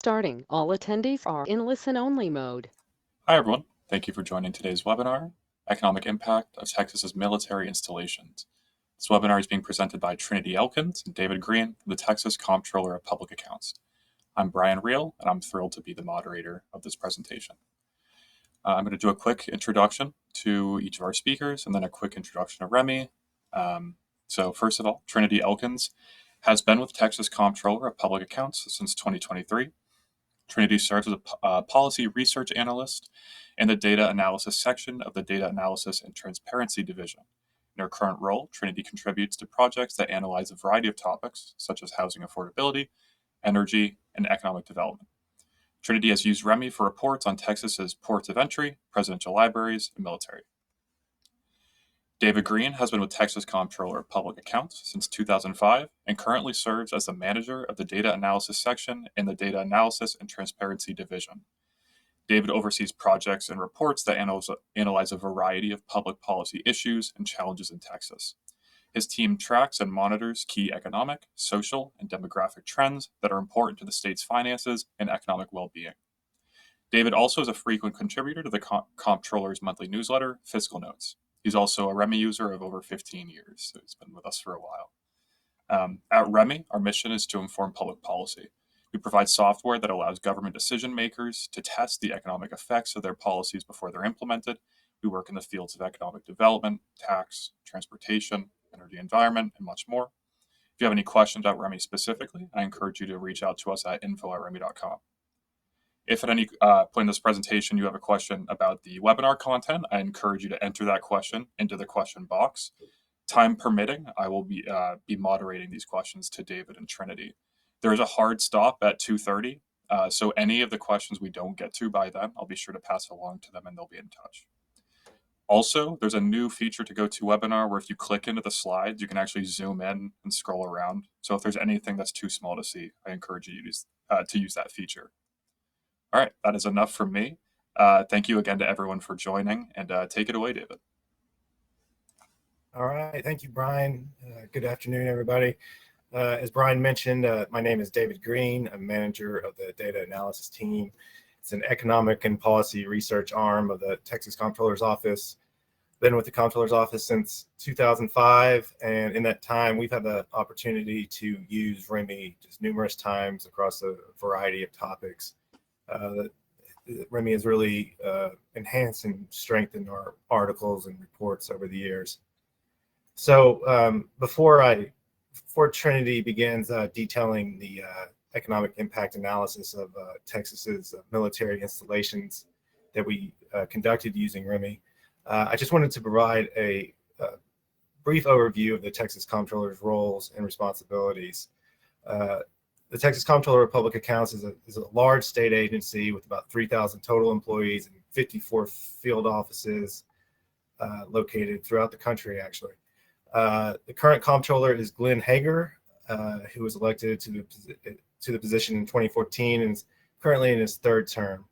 Starting. All attendees are in listen-only mode. Hi, everyone. Thank you for joining today's webinar, Economic Impact of Texas's Military Installations. This webinar is being presented by Trinity Elkins and David Green from the Texas Comptroller of Public Accounts. I'm Brian Reel, and I'm thrilled to be the moderator of this presentation. I'm going to do a quick introduction to each of our speakers and then a quick introduction to REMI. So first of all, Trinity Elkins has been with Texas Comptroller of Public Accounts since 2023. Trinity serves as a policy research analyst in the data analysis section of the Data Analysis and Transparency Division. In her current role, Trinity contributes to projects that analyze a variety of topics, such as housing affordability, energy, and economic development. Trinity has used REMI for reports on Texas's ports of entry, presidential libraries, and military. David Green has been with Texas Comptroller of Public Accounts since 2005 and currently serves as the manager of the Data Analysis section in the Data Analysis and Transparency Division. David oversees projects and reports that analyze a variety of public policy issues and challenges in Texas. His team tracks and monitors key economic, social, and demographic trends that are important to the state's finances and economic well-being. David also is a frequent contributor to the Comptroller's monthly newsletter, Fiscal Notes. He's also a REMI user of over 15 years, so he's been with us for a while. At REMI, our mission is to inform public policy. We provide software that allows government decision makers to test the economic effects of their policies before they're implemented. We work in the fields of economic development, tax, transportation, energy, environment, and much more. If you have any questions about REMI specifically, I encourage you to reach out to us at info@remi.com. If at any point in this presentation you have a question about the webinar content, I encourage you to enter that question into the question box. Time permitting, I will be moderating these questions to David and Trinity. There is a hard stop at 2:30, so any of the questions we don't get to by then, I'll be sure to pass it along to them and they'll be in touch. Also, there's a new feature to GoToWebinar where if you click into the slides, you can actually zoom in and scroll around. So if there's anything that's too small to see, I encourage you to use that feature. All right, that is enough from me. Thank you again to everyone for joining, and take it away, David. All right, thank you, Brian. Good afternoon, everybody. As Brian mentioned, my name is David Green. I'm manager of the data analysis team. It's an economic and policy research arm of the Texas Comptroller's Office. Been with the Comptroller's Office since 2005, and in that time, we've had the opportunity to use REMI just numerous times across a variety of topics. REMI has really enhanced and strengthened our articles and reports over the years. So before Trinity begins detailing the economic impact analysis of Texas's military installations that we conducted using REMI, I just wanted to provide a brief overview of the Texas Comptroller's roles and responsibilities. The Texas Comptroller of Public Accounts is a large state agency with about 3,000 total employees and 54 field offices located throughout the country, actually. The current Comptroller is Glenn Hager, who was elected to the position in 2014 and is currently in his third term.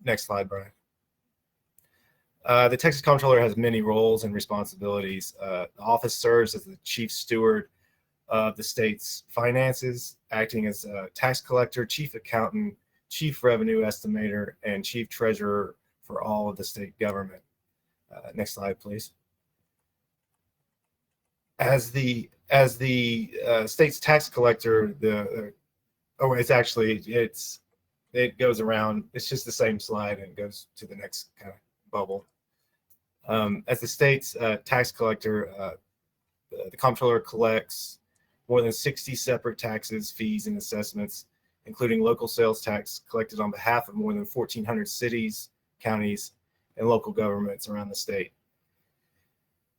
Next slide, Brian. The Texas Comptroller has many roles and responsibilities. The office serves as the chief steward of the state's finances, acting as a tax collector, chief accountant, chief revenue estimator, and chief treasurer for all of the state government. Next slide, please. As the state's tax collector, it goes around. It's just the same slide and it goes to the next kind of bubble. As the state's tax collector, the Comptroller collects more than 60 separate taxes, fees, and assessments, including local sales tax collected on behalf of more than 1,400 cities, counties, and local governments around the state.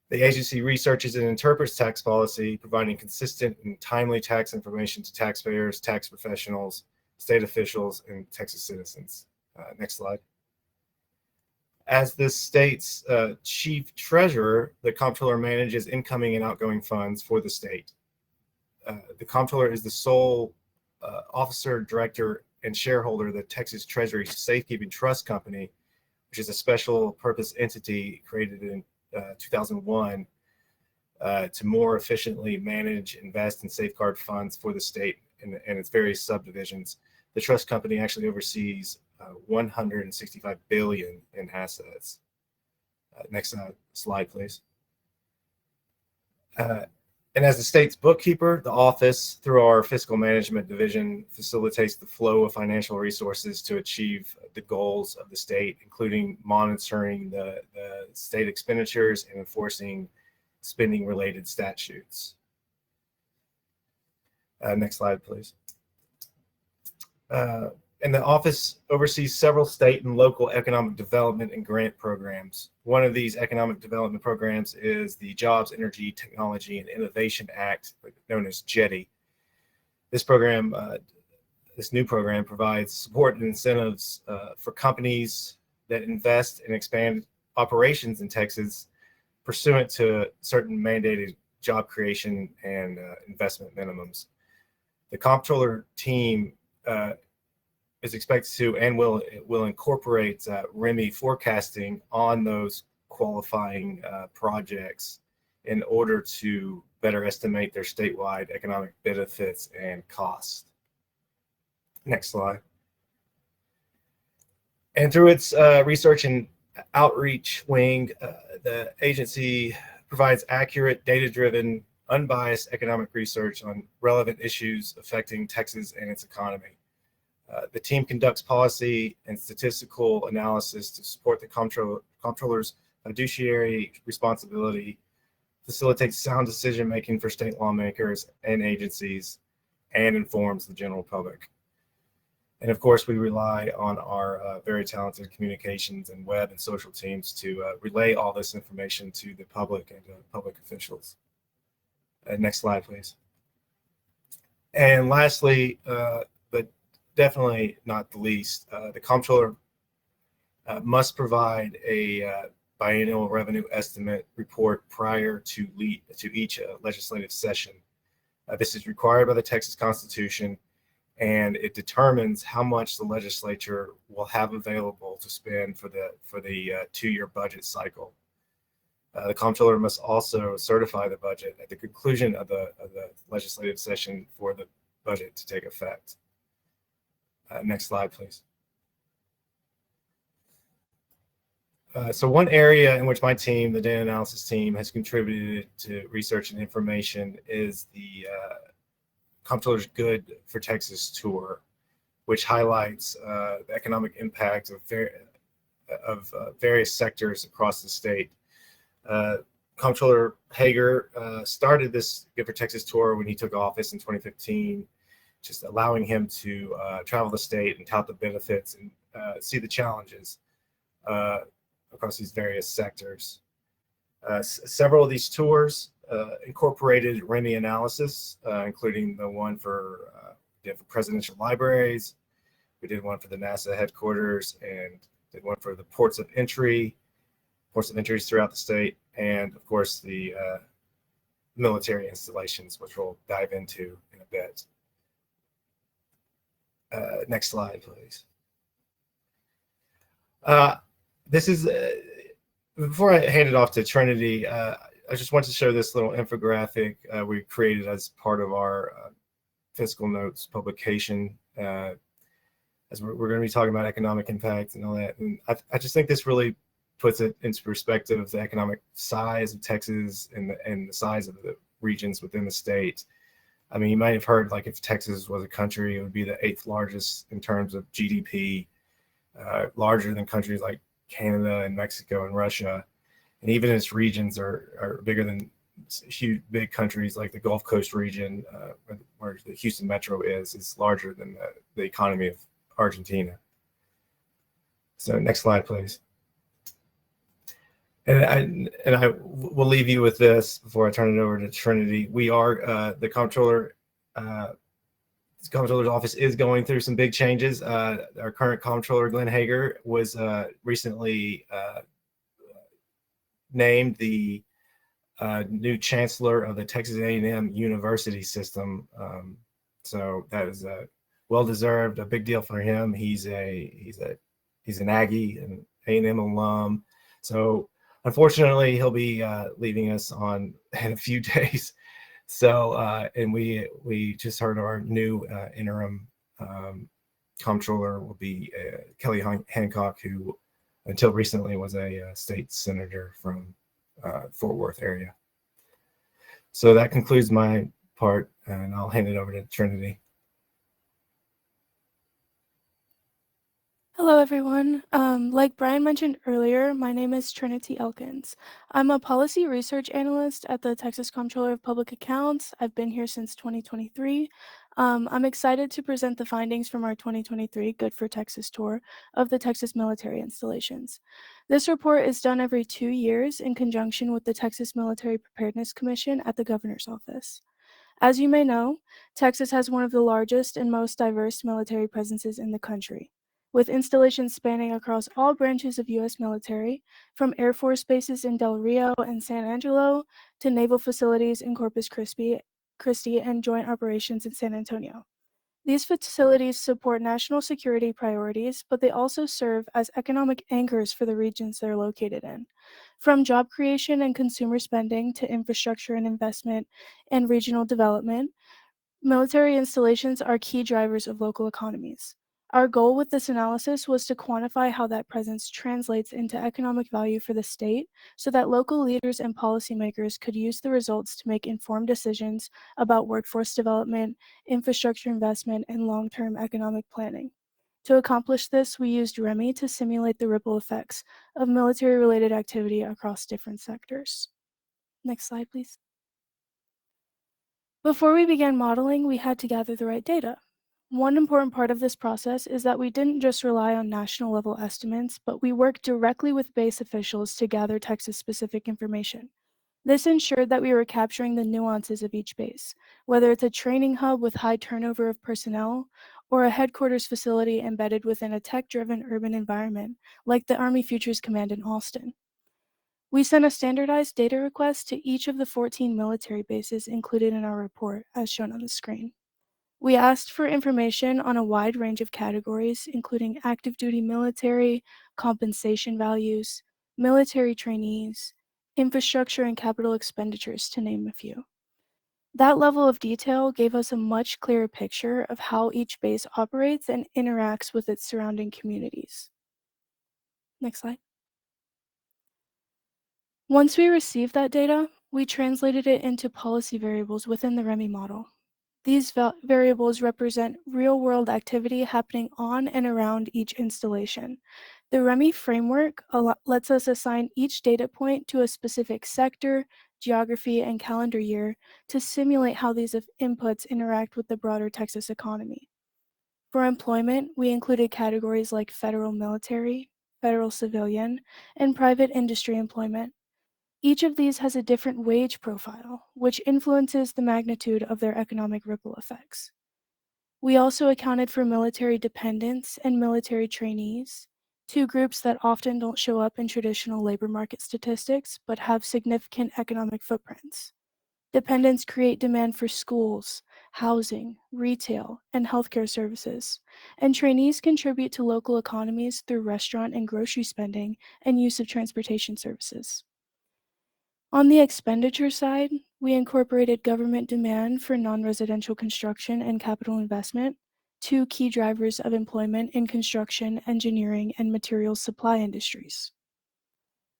The agency researches and interprets tax policy, providing consistent and timely tax information to taxpayers, tax professionals, state officials, and Texas citizens. Next slide. As the state's chief treasurer, the Comptroller manages incoming and outgoing funds for the state. The Comptroller is the sole officer, director, and shareholder of the Texas Treasury Safekeeping Trust Company, which is a special purpose entity created in 2001 to more efficiently manage, invest, and safeguard funds for the state and its various subdivisions. The trust company actually oversees 165 billion in assets. Next slide, please. And as the state's bookkeeper, the office, through our fiscal management division, facilitates the flow of financial resources to achieve the goals of the state, including monitoring the state expenditures and enforcing spending-related statutes. Next slide, please. And the office oversees several state and local economic development and grant programs. One of these economic development programs is the Jobs, Energy, Technology, and Innovation Act, known as JETI. This program, this new program, provides support and incentives for companies that invest and expand operations in Texas pursuant to certain mandated job creation and investment minimums. The Comptroller team is expected to and will incorporate REMI forecasting on those qualifying projects in order to better estimate their statewide economic benefits and costs. Next slide. And through its research and outreach wing, the agency provides accurate, data-driven, unbiased economic research on relevant issues affecting Texas and its economy. The team conducts policy and statistical analysis to support the comptroller's fiduciary responsibility, facilitates sound decision-making for state lawmakers and agencies, and informs the general public. And of course, we rely on our very talented communications and web and social teams to relay all this information to the public and public officials. Next slide, please. And lastly, but definitely not the least, the comptroller must provide a biennial revenue estimate report prior to each legislative session. This is required by the Texas Constitution, and it determines how much the legislature will have available to spend for the 2-year budget cycle. The comptroller must also certify the budget at the conclusion of the legislative session for the budget to take effect. Next slide, please. So one area in which my team, the data analysis team, has contributed to research and information is the Comptroller's Good for Texas tour, which highlights the economic impact of various sectors across the state. Comptroller Hager started this Good for Texas tour when he took office in 2015, just allowing him to travel the state and tout the benefits and see the challenges across these various sectors. Several of these tours incorporated REMI analysis, including the one for presidential libraries. We did one for the NASA headquarters and did one for the ports of entries throughout the state, and of course the military installations, which we'll dive into in a bit. Next slide, please. This is, before I hand it off to Trinity, I just want to show this little infographic we created as part of our fiscal notes publication, as we're going to be talking about economic impact and all that. And I just think this really puts it into perspective of the economic size of Texas and the size of the regions within the state. I mean, you might have heard, like, if Texas was a country, it would be the 8th largest in terms of GDP, larger than countries like Canada and Mexico and Russia. And even its regions are bigger than huge, big countries like the Gulf Coast region, where the Houston metro is larger than the economy of Argentina. So next slide, please. And I will leave you with this before I turn it over to Trinity. We are the comptroller's office is going through some big changes. Our current comptroller, Glenn Hager, was recently named the new chancellor of the Texas A&M University system. So that is well-deserved, a big deal for him. He's an Aggie, an A&M alum. So unfortunately, he'll be leaving us in a few days. So, and we just heard our new interim comptroller will be Kelly Hancock, who until recently was a state senator from Fort Worth area. So that concludes my part, and I'll hand it over to Trinity. Hello, everyone. Like Brian mentioned earlier, my name is Trinity Elkins. I'm a policy research analyst at the Texas Comptroller of Public Accounts. I've been here since 2023. I'm excited to present the findings from our 2023 Good for Texas tour of the Texas military installations. This report is done every 2 years in conjunction with the Texas Military Preparedness Commission at the governor's office. As you may know, Texas has one of the largest and most diverse military presences in the country, with installations spanning across all branches of U.S. military, from Air Force bases in Del Rio and San Angelo to naval facilities in Corpus Christi and joint operations in San Antonio. These facilities support national security priorities, but they also serve as economic anchors for the regions they're located in. From job creation and consumer spending to infrastructure and investment and regional development, military installations are key drivers of local economies. Our goal with this analysis was to quantify how that presence translates into economic value for the state so that local leaders and policymakers could use the results to make informed decisions about workforce development, infrastructure investment, and long-term economic planning. To accomplish this, we used REMI to simulate the ripple effects of military-related activity across different sectors. Next slide, please. Before we began modeling, we had to gather the right data. One important part of this process is that we didn't just rely on national level estimates, but we worked directly with base officials to gather Texas-specific information. This ensured that we were capturing the nuances of each base, whether it's a training hub with high turnover of personnel or a headquarters facility embedded within a tech-driven urban environment, like the Army Futures Command in Austin. We sent a standardized data request to each of the 14 military bases included in our report, as shown on the screen. We asked for information on a wide range of categories, including active duty military, compensation values, military trainees, infrastructure and capital expenditures, to name a few. That level of detail gave us a much clearer picture of how each base operates and interacts with its surrounding communities. Next slide. Once we received that data, we translated it into policy variables within the REMI model. These variables represent real-world activity happening on and around each installation. The REMI framework lets us assign each data point to a specific sector, geography, and calendar year to simulate how these inputs interact with the broader Texas economy. For employment, we included categories like federal military, federal civilian, and private industry employment. Each of these has a different wage profile, which influences the magnitude of their economic ripple effects. We also accounted for military dependents and military trainees, two groups that often don't show up in traditional labor market statistics but have significant economic footprints. Dependents create demand for schools, housing, retail, and healthcare services, and trainees contribute to local economies through restaurant and grocery spending and use of transportation services. On the expenditure side, we incorporated government demand for non-residential construction and capital investment, two key drivers of employment in construction, engineering, and materials supply industries.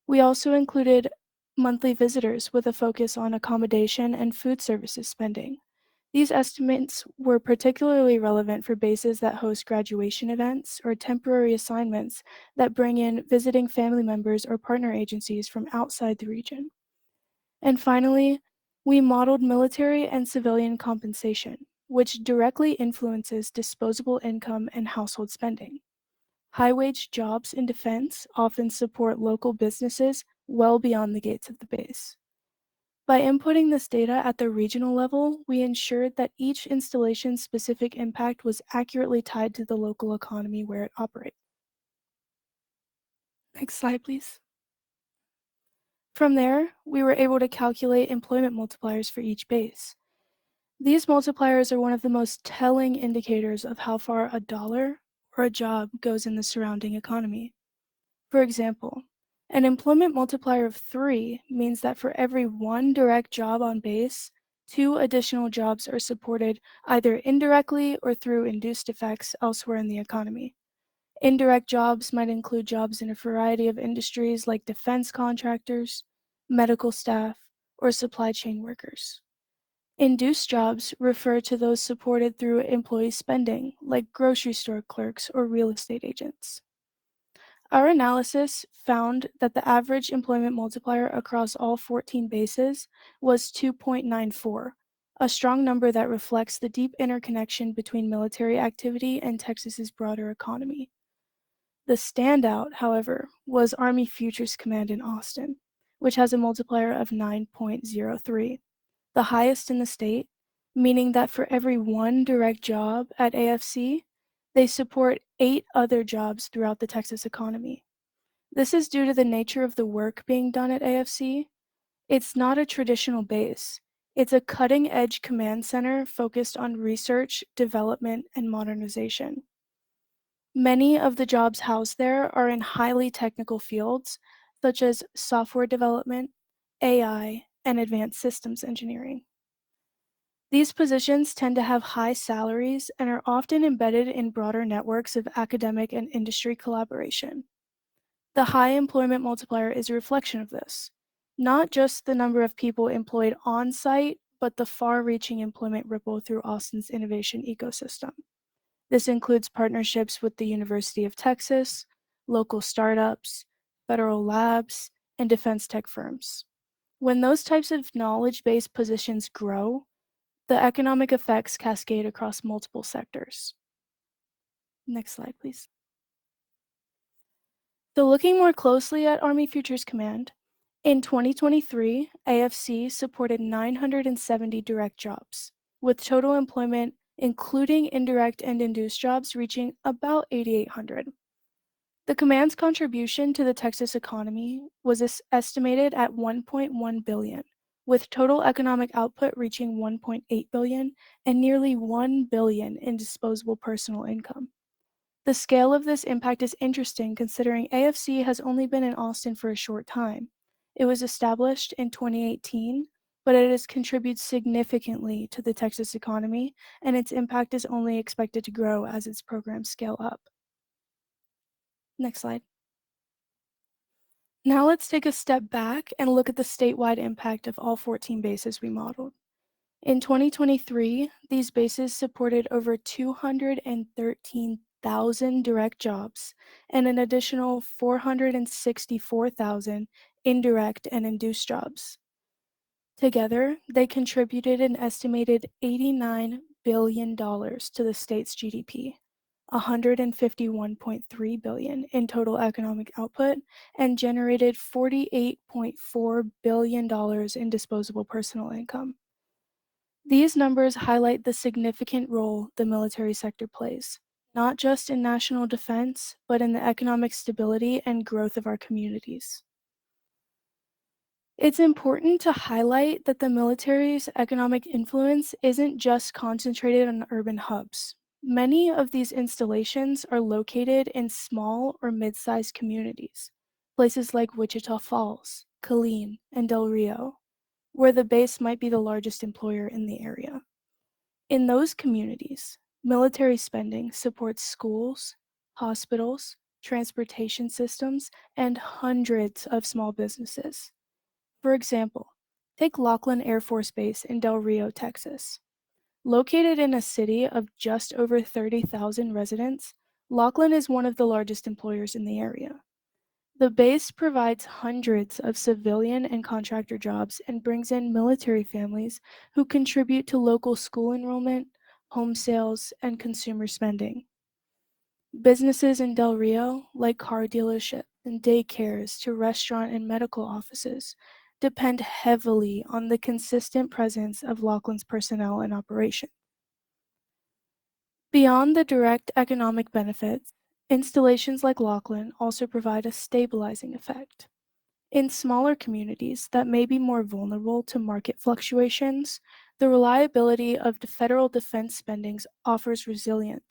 We also included monthly visitors with a focus on accommodation and food services spending. These estimates were particularly relevant for bases that host graduation events or temporary assignments that bring in visiting family members or partner agencies from outside the region. And finally, we modeled military and civilian compensation, which directly influences disposable income and household spending. High-wage jobs in defense often support local businesses well beyond the gates of the base. By inputting this data at the regional level, we ensured that each installation's specific impact was accurately tied to the local economy where it operates. Next slide, please. From there, we were able to calculate employment multipliers for each base. These multipliers are one of the most telling indicators of how far a dollar or a job goes in the surrounding economy. For example, an employment multiplier of 3 means that for every one direct job on base, 2 additional jobs are supported either indirectly or through induced effects elsewhere in the economy. Indirect jobs might include jobs in a variety of industries like defense contractors, medical staff, or supply chain workers. Induced jobs refer to those supported through employee spending, like grocery store clerks or real estate agents. Our analysis found that the average employment multiplier across all 14 bases was 2.94, a strong number that reflects the deep interconnection between military activity and Texas's broader economy. The standout, however, was Army Futures Command in Austin, which has a multiplier of 9.03, the highest in the state, meaning that for every one direct job at AFC, they support 8 other jobs throughout the Texas economy. This is due to the nature of the work being done at AFC. It's not a traditional base. It's a cutting-edge command center focused on research, development, and modernization. Many of the jobs housed there are in highly technical fields, such as software development, AI, and advanced systems engineering. These positions tend to have high salaries and are often embedded in broader networks of academic and industry collaboration. The high employment multiplier is a reflection of this, not just the number of people employed on site, but the far-reaching employment ripple through Austin's innovation ecosystem. This includes partnerships with the University of Texas, local startups, federal labs, and defense tech firms. When those types of knowledge-based positions grow, the economic effects cascade across multiple sectors. Next slide, please. So looking more closely at Army Futures Command, in 2023, AFC supported 970 direct jobs, with total employment including indirect and induced jobs reaching about 8,800. The command's contribution to the Texas economy was estimated at $1.1 billion, with total economic output reaching $1.8 billion and nearly $1 billion in disposable personal income. The scale of this impact is interesting considering AFC has only been in Austin for a short time. It was established in 2018, but it has contributed significantly to the Texas economy, and its impact is only expected to grow as its programs scale up. Next slide. Now let's take a step back and look at the statewide impact of all 14 bases we modeled. In 2023, these bases supported over 213,000 direct jobs and an additional 464,000 indirect and induced jobs. Together, they contributed an estimated $89 billion to the state's GDP, $151.3 billion in total economic output, and generated $48.4 billion in disposable personal income. These numbers highlight the significant role the military sector plays, not just in national defense, but in the economic stability and growth of our communities. It's important to highlight that the military's economic influence isn't just concentrated on urban hubs. Many of these installations are located in small or mid-sized communities, places like Wichita Falls, Killeen, and Del Rio, where the base might be the largest employer in the area. In those communities, military spending supports schools, hospitals, transportation systems, and hundreds of small businesses. For example, take Laughlin Air Force Base in Del Rio, Texas. Located in a city of just over 30,000 residents, Laughlin is one of the largest employers in the area. The base provides hundreds of civilian and contractor jobs and brings in military families who contribute to local school enrollment, home sales, and consumer spending. Businesses in Del Rio, like car dealerships and daycares to restaurant and medical offices, depend heavily on the consistent presence of Laughlin's personnel and operation. Beyond the direct economic benefits, installations like Laughlin also provide a stabilizing effect. In smaller communities that may be more vulnerable to market fluctuations, the reliability of the federal defense spending offers resilience.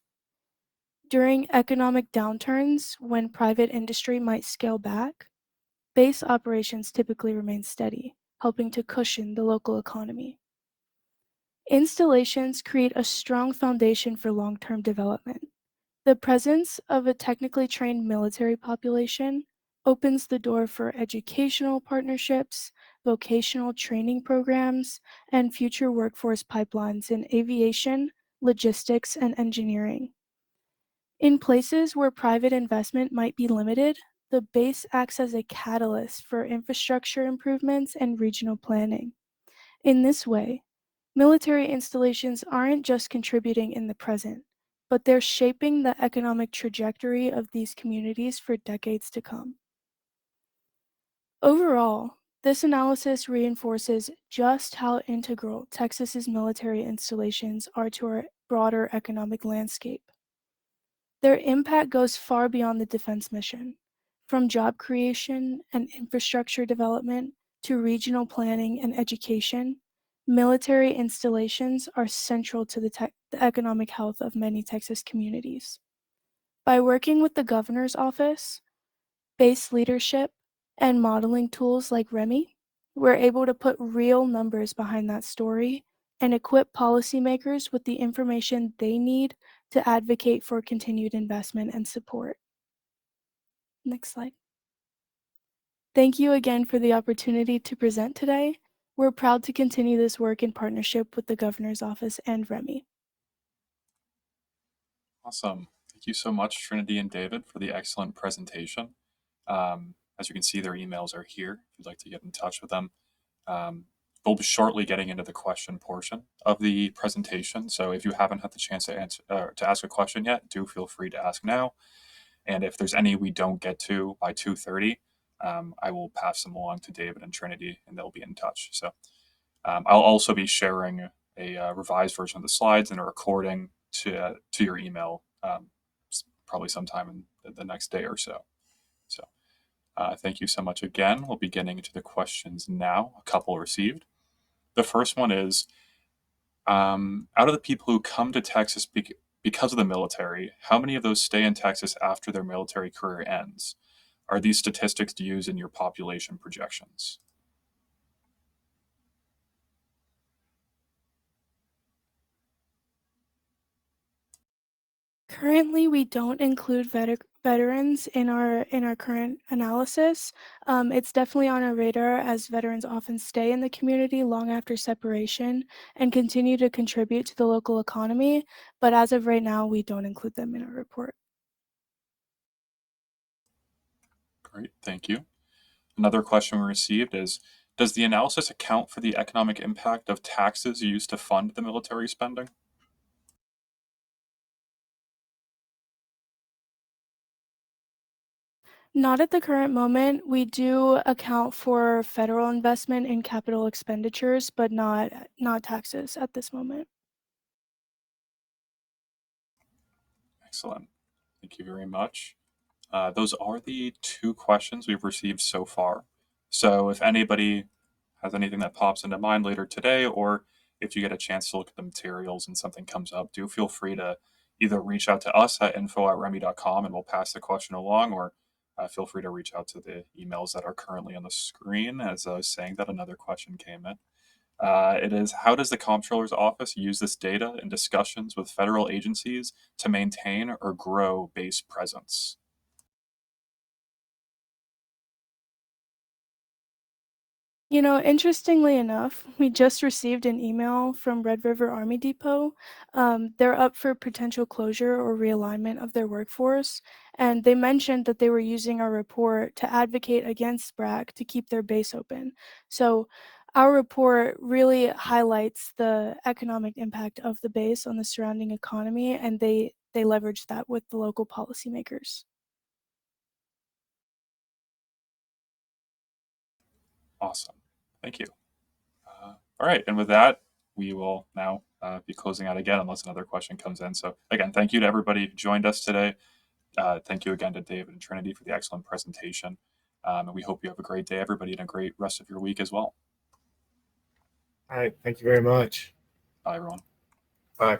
During economic downturns, when private industry might scale back, base operations typically remain steady, helping to cushion the local economy. Installations create a strong foundation for long-term development. The presence of a technically trained military population opens the door for educational partnerships, vocational training programs, and future workforce pipelines in aviation, logistics, and engineering. In places where private investment might be limited, the base acts as a catalyst for infrastructure improvements and regional planning. In this way, military installations aren't just contributing in the present, but they're shaping the economic trajectory of these communities for decades to come. Overall, this analysis reinforces just how integral Texas's military installations are to our broader economic landscape. Their impact goes far beyond the defense mission, from job creation and infrastructure development to regional planning and education. Military installations are central to the economic health of many Texas communities. By working with the governor's office, base leadership, and modeling tools like REMI, we're able to put real numbers behind that story and equip policymakers with the information they need to advocate for continued investment and support. Next slide. Thank you again for the opportunity to present today. We're proud to continue this work in partnership with the Governor's Office and REMI. Awesome. Thank you so much, Trinity and David, for the excellent presentation. As you can see, their emails are here if you'd like to get in touch with them. We'll be shortly getting into the question portion of the presentation. So if you haven't had the chance to ask a question yet, do feel free to ask now. And if there's any we don't get to by 2:30, I will pass them along to David and Trinity, and they'll be in touch. So I'll also be sharing a revised version of the slides and a recording to your email probably sometime in the next day or so. So thank you so much again. We'll be getting into the questions now, a couple received. The first one is, out of the people who come to Texas because of the military, how many of those stay in Texas after their military career ends? Are these statistics used in your population projections? Currently, we don't include veterans in our current analysis. It's definitely on our radar as veterans often stay in the community long after separation and continue to contribute to the local economy. But as of right now, we don't include them in our report. Great, thank you. Another question we received is, does the analysis account for the economic impact of taxes used to fund the military spending? Not at the current moment. We do account for federal investment in capital expenditures, but not taxes at this moment. Excellent. Thank you very much. Those are the two questions we've received so far. So if anybody has anything that pops into mind later today, or if you get a chance to look at the materials and something comes up, do feel free to either reach out to us at info@remi.com and we'll pass the question along, or feel free to reach out to the emails that are currently on the screen. As I was saying that, another question came in. It is, how does the Comptroller's office use this data in discussions with federal agencies to maintain or grow base presence? You know, interestingly enough, we just received an email from Red River Army Depot. They're up for potential closure or realignment of their workforce, and they mentioned that they were using our report to advocate against BRAC to keep their base open. So our report really highlights the economic impact of the base on the surrounding economy, and they leverage that with the local policymakers. Awesome. Thank you. All right. And with that, we will now be closing out again unless another question comes in. So again, thank you to everybody who joined us today. Thank you again to David and Trinity for the excellent presentation. And we hope you have a great day, everybody, and a great rest of your week as well. All right. Thank you very much. Bye, everyone. Bye.